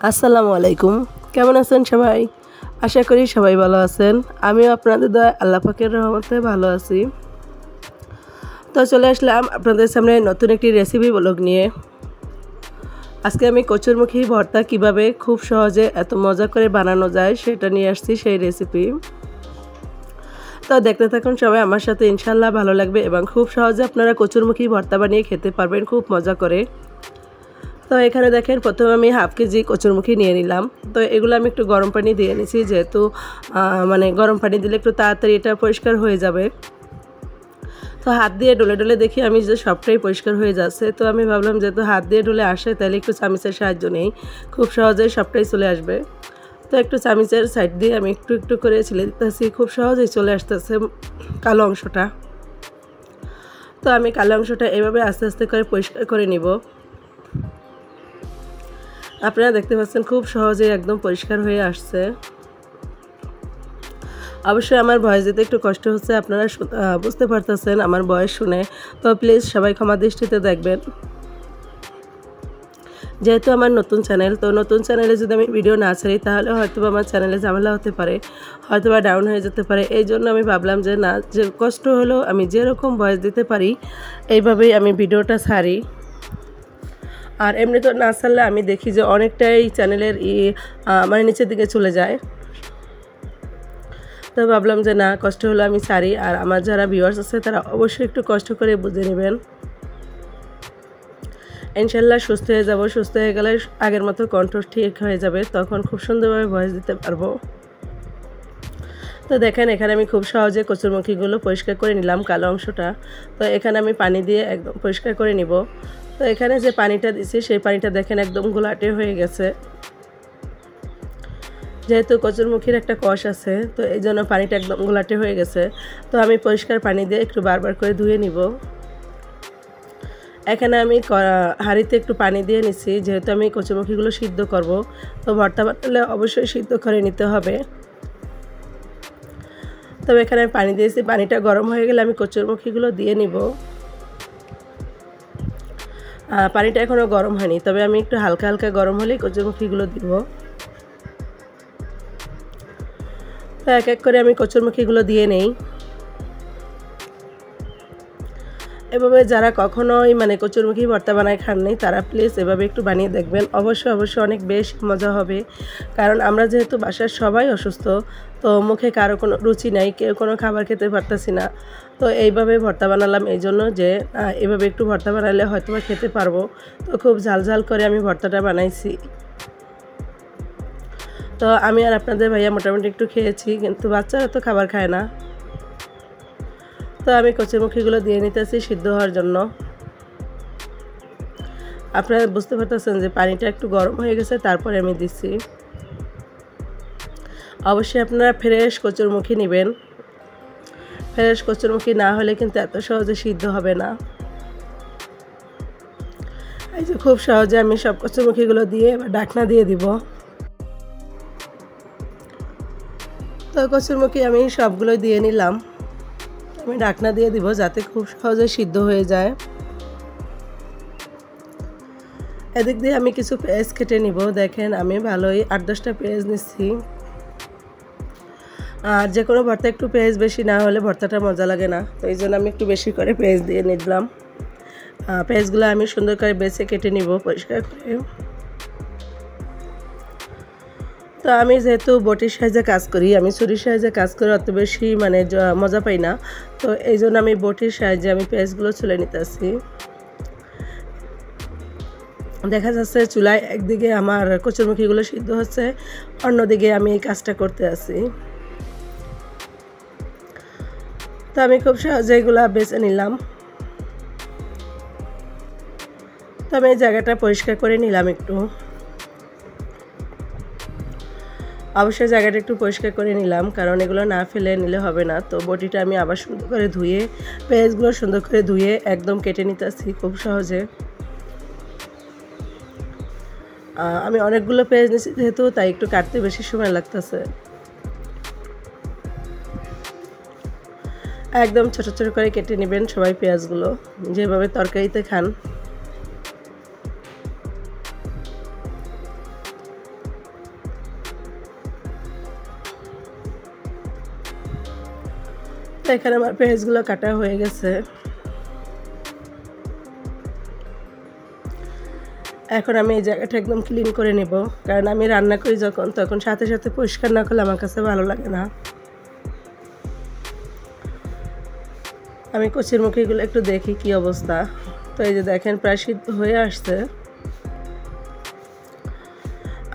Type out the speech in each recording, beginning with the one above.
আসসালামু আলাইকুম। কেমন আছেন সবাই? আশা করি সবাই ভালো আছেন। আমিও আপনাদের দয়ায় আল্লাহ পাকের রহমতে ভালো আছি। তো চলে আসলাম আপনাদের সামনে নতুন একটি রেসিপি ব্লগ নিয়ে। আজকে আমি কচুরমুখী ভর্তা কিভাবে খুব সহজে এত মজা করে বানানো যায় সেটা নিয়ে আসছি, সেই রেসিপি। তো দেখতে থাকুন সবাই আমার সাথে, ইনশাআল্লাহ ভালো লাগবে এবং খুব সহজে আপনারা কচুরমুখী ভর্তা বানিয়ে খেতে পারবেন খুব মজা করে। তো এখানে দেখেন প্রথমে আমি হাফ কেজি কচুরমুখী নিয়ে নিলাম। তো এগুলো আমি একটু গরম পানি দিয়ে নিয়েছি, যেহেতু গরম পানি দিলে একটু তাড়াতাড়ি এটা পরিষ্কার হয়ে যাবে। তো হাত দিয়ে ডলে ডলে দেখি আমি যে সবটাই পরিষ্কার হয়ে যাচ্ছে। তো আমি ভাবলাম যেহেতু হাত দিয়ে ডলে আসে তাহলে একটু চামিচের সাহায্য নেই, খুব সহজেই সবটাই চলে আসবে। তো একটু চামিচের সাইড দিয়ে আমি একটু একটু করে ছিলে দিতেছি, খুব সহজেই চলে আসতেছে কালো অংশটা। তো আমি কালো অংশটা এভাবে আস্তে আস্তে করে পরিষ্কার করে নিব। আপনারা দেখতে পাচ্ছেন খুব সহজেই একদম পরিষ্কার হয়ে আসছে। অবশ্যই আমার ভয়েস দিতে একটু কষ্ট হচ্ছে, আপনারা বুঝতে পারতেছেন আমার ভয়েস শুনে। তো প্লিজ সবাই ক্ষমা দৃষ্টিতে দেখবেন। যেহেতু আমার নতুন চ্যানেল, তো নতুন চ্যানেলে যদি আমি ভিডিও না ছাড়ি তাহলে হয়তো আমার চ্যানেলে ঝামেলা হতে পারে, হয়তো ডাউন হয়ে যেতে পারে। এই জন্য আমি ভাবলাম যে না, যে কষ্ট হলেও আমি যেরকম ভয়েস দিতে পারি এইভাবেই আমি ভিডিওটা ছাড়ি। আর এমনি তো না ছাড়লে আমি দেখি যে অনেকটাই চ্যানেলের নিচের দিকে চলে যায়। তো ভাবলাম যে না, কষ্ট হলো আমি ছাড়ি। আর আমার যারা ভিউয়ার্স আছে তারা অবশ্যই একটু কষ্ট করে বুঝে নেবেন। ইনশাল্লাহ সুস্থ হয়ে যাব। সুস্থ হয়ে গেলে আগের মতো কণ্ঠ ঠিক হয়ে যাবে, তখন খুব সুন্দরভাবে ভয়েস দিতে পারবো। তো দেখেন এখানে আমি খুব সহজে কচুরমুখীগুলো পরিষ্কার করে নিলাম, কালো অংশটা। তো এখানে আমি পানি দিয়ে একদম পরিষ্কার করে নিব। তো এখানে যে পানিটা দিচ্ছি সেই পানিটা দেখেন একদম ঘোলাটে হয়ে গেছে। যেহেতু কচুরমুখীর একটা কষ আছে, তো এই জন্য পানিটা একদম ঘোলাটে হয়ে গেছে। তো আমি পরিষ্কার পানি দিয়ে একটু বারবার করে ধুয়ে নিব। এখানে আমি হাঁড়িতে একটু পানি দিয়ে নিচ্ছি, যেহেতু আমি কচুরমুখীগুলো সিদ্ধ করব। তো ভর্তা বানালে অবশ্যই সিদ্ধ করে নিতে হবে। তবে এখানে আমি পানি দিয়েছি, পানিটা গরম হয়ে গেলে আমি কচুরমুখীগুলো দিয়ে নিব। পানিটা এখনও গরম হয়নি, তবে আমি একটু হালকা হালকা গরম হলেই কচুরমুখীগুলো দিব। তো এক এক করে আমি কচুরমুখীগুলো দিয়ে নেই। এভাবে যারা কখনোই কচুরমুখী ভর্তা বানায় খাননি তারা প্লিজ এভাবে একটু বানিয়ে দেখবেন। অবশ্যই অনেক বেশ মজা হবে। কারণ আমরা যেহেতু বাসার সবাই অসুস্থ, তো মুখে কারো কোনো রুচি নাই, কেউ কোনো খাবার খেতে পারতেছি না। তো এইভাবে ভর্তা বানালাম এই জন্য যে এভাবে একটু ভর্তা বানালে হয়তো বা খেতে পারবো। তো খুব ঝাল ঝাল করে আমি ভর্তাটা বানাইছি। তো আমি আর আপনাদের ভাইয়া মোটামুটি একটু খেয়েছি, কিন্তু বাচ্চারা তো খাবার খায় না। তো আমি কচুরমুখীগুলো দিয়ে নিতেছি সিদ্ধ হওয়ার জন্য। আপনারা বুঝতে পারতেছেন যে পানিটা একটু গরম হয়ে গেছে, তারপরে আমি দিচ্ছি। অবশ্যই আপনারা ফ্রেশ কচুরমুখী নেবেন। ফ্রেশ কচুরমুখী না হলে কিন্তু এত সহজে সিদ্ধ হবে না। এই যে খুব সহজে আমি সব কচুরমুখীগুলো দিয়ে এবার ঢাকনা দিয়ে দিব। তো কচুরমুখী আমি সবগুলো দিয়ে নিলাম। আমি ঢাকনা দিয়ে দিব যাতে খুব সহজে সিদ্ধ হয়ে যায়। এদিক দিয়ে আমি কিছু পেঁয়াজ কেটে নিব। দেখেন আমি ভালোই 8-10টা পেঁয়াজ নিচ্ছি। আর যে কোনো ভর্তা একটু পেঁয়াজ বেশি না হলে ভর্তাটা মজা লাগে না, তো এই জন্য আমি একটু বেশি করে পেঁয়াজ দিয়ে নিলাম। পেঁয়াজগুলো আমি সুন্দর করে বেছে কেটে নিব পরিষ্কার করে। তো আমি যেহেতু বটির সাহায্যে কাজ করি, আমি ছুরির সাহায্যে কাজ করে অত বেশি মজা পাই না। তো এই জন্য আমি বটির সাহায্যে আমি পেঁয়াজগুলো ছুলে নিতেছি। দেখা যাচ্ছে চুলায় একদিকে আমার কচুরমুখীগুলো সিদ্ধ হচ্ছে, অন্যদিকে আমি এই কাজটা করতে আছি। তো আমি খুব সহজে এগুলো বেছে নিলাম। তো আমি এই জায়গাটা পরিষ্কার করে নিলাম একটু। অবশ্যই জায়গাটা একটু পরিষ্কার করে নিলাম, কারণ এগুলো না ফেলে নিলে হবে না। তো বটিটা আমি আবার সুন্দর করে ধুয়ে, পেঁয়াজগুলো সুন্দর করে ধুয়ে একদম কেটে নিতেছি খুব সহজে। আমি অনেকগুলো পেঁয়াজ নিয়েছি যেহেতু, তাই একটু কাটতে বেশি সময় লাগতেছে। একদম ছোট ছোট করে কেটে নেবেন সবাই পেঁয়াজগুলো, যেভাবে তরকারিতে খান। এখানে আমার পেঁয়াজগুলো কাটা হয়ে গেছে। এখন আমি এই জায়গাটা একদম ক্লিন করে নেব, কারণ আমি রান্না করি যখন, তখন সাথে সাথে পরিষ্কার না করলে আমার কাছে ভালো লাগে না। আমি কচুর মুখিগুলো একটু দেখি কি অবস্থা। তো এই যে দেখেন প্রায় সিদ্ধ হয়ে আসছে।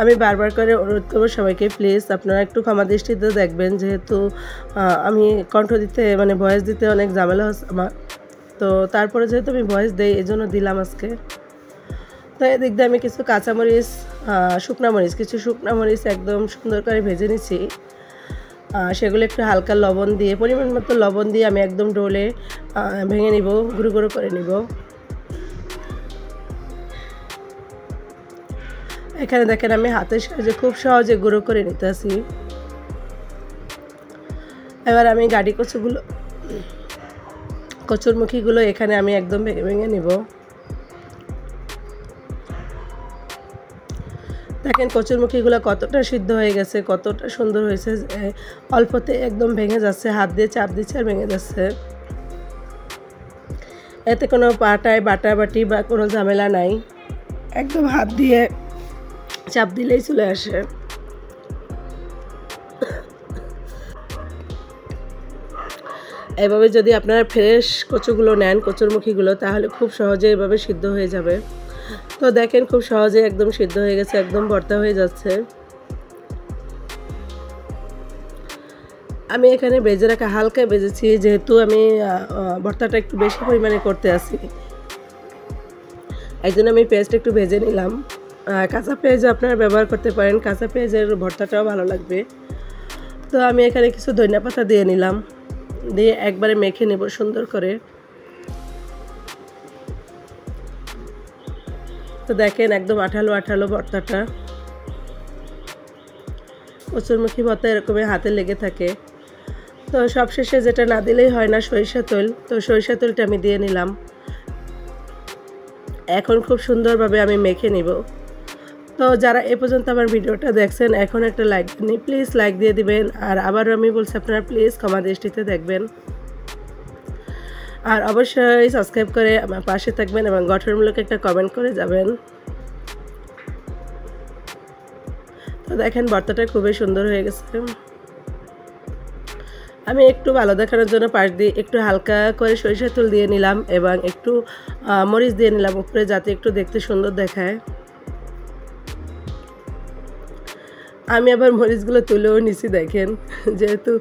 আমি বারবার করে অনুরোধ করবো সবাইকে, প্লিজ আপনারা একটু ক্ষমা দৃষ্টিতে দেখবেন, যেহেতু আমি কণ্ঠ দিতে মানে ভয়েস দিতে অনেক ঝামেলা হচ্ছে আমার। তো তারপরে যেহেতু আমি ভয়েস দেই, এই জন্য দিলাম আজকে। তো এদিক দিয়ে আমি কিছু কাঁচামরিচ, কিছু শুকনা মরিচ একদম সুন্দর করে ভেজে নিচ্ছি। সেগুলো একটু হালকা লবণ দিয়ে, পরিমাণ মতো লবণ দিয়ে আমি একদম ডোলে ভেঙে নিব, গুঁড়ো গুঁড়ো করে নিব। এখানে দেখেন আমি হাতের সাহায্যে খুব সহজে গুঁড়ো করে নিতেছি। এবার আমি কচুরমুখীগুলো এখানে আমি একদম ভেঙে ভেঙে নিব। দেখেন কচুরমুখীগুলো কতটা সিদ্ধ হয়ে গেছে, কতটা সুন্দর হয়েছে, অল্পতে একদম ভেঙে যাচ্ছে, হাত দিয়ে চাপ দিচ্ছে আর ভেঙে যাচ্ছে। এতে কোনো পাটায় বাটাবাটি বা কোনো ঝামেলা নাই, একদম হাত দিয়ে চাপ দিলেই চলে আসে। এভাবে যদি আপনারা ফ্রেশ কচুগুলো নেন, কচুরমুখীগুলো, তাহলে খুব সহজে এভাবে সিদ্ধ হয়ে যাবে। তো দেখেন খুব সহজে একদম সিদ্ধ হয়ে গেছে, একদম ভর্তা হয়ে যাচ্ছে। আমি এখানে ভেজে রাখা হালকা ভেজেছি, যেহেতু আমি ভর্তাটা একটু বেশি পরিমাণে করতে আসি, এই জন্য আমি পেঁয়াজটা একটু ভেজে নিলাম। কাঁচা পেঁয়াজ আপনারা ব্যবহার করতে পারেন, কাঁচা পেঁয়াজের ভর্তাটাও ভালো লাগবে। তো আমি এখানে কিছু ধনিয়া পাতা দিয়ে নিলাম, দিয়ে একবারে মেখে নেব সুন্দর করে। তো দেখেন একদম আঠালো আঠালো ভর্তাটা। কচুরমুখী ভর্তা এরকমই হাতে লেগে থাকে। তো সবশেষে যেটা না দিলেই হয় না, সরিষা তেল। তো সরিষা তেলটা আমি দিয়ে নিলাম। এখন খুব সুন্দরভাবে আমি মেখে নিব। তো যারা এ পর্যন্ত আমার ভিডিওটা দেখছেন, এখন একটা লাইক দিন, প্লিজ লাইক দিয়ে দিবেন। আর আবারও আমি বলছি, আপনারা প্লিজ ক্ষমা দৃষ্টিতে দেখবেন। আর অবশ্যই সাবস্ক্রাইব করে আমার পাশে থাকবেন এবং গঠনমূলক একটা কমেন্ট করে যাবেন। তো দেখেন ভর্তাটা খুবই সুন্দর হয়ে গেছে। আমি একটু ভালো দেখানোর জন্য পাশ দিয়ে একটু হালকা করে সরিষার তেল দিয়ে নিলাম এবং একটু মরিচ দিয়ে নিলাম উপরে, যাতে একটু দেখতে সুন্দর দেখায়। আমি আবার মরিচগুলো তুলেও নিছি, দেখেন, যেহেতু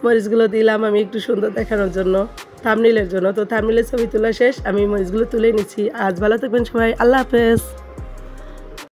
মরিচগুলো দিলাম আমি একটু সুন্দর দেখানোর জন্য, থাম্বনেইলের জন্য। তো থাম্বনেইলের ছবি তোলা শেষ, আমি মরিচগুলো তুলে নিচ্ছি। আজ ভালো থাকবেন সবাই, আল্লাহ হাফেজ।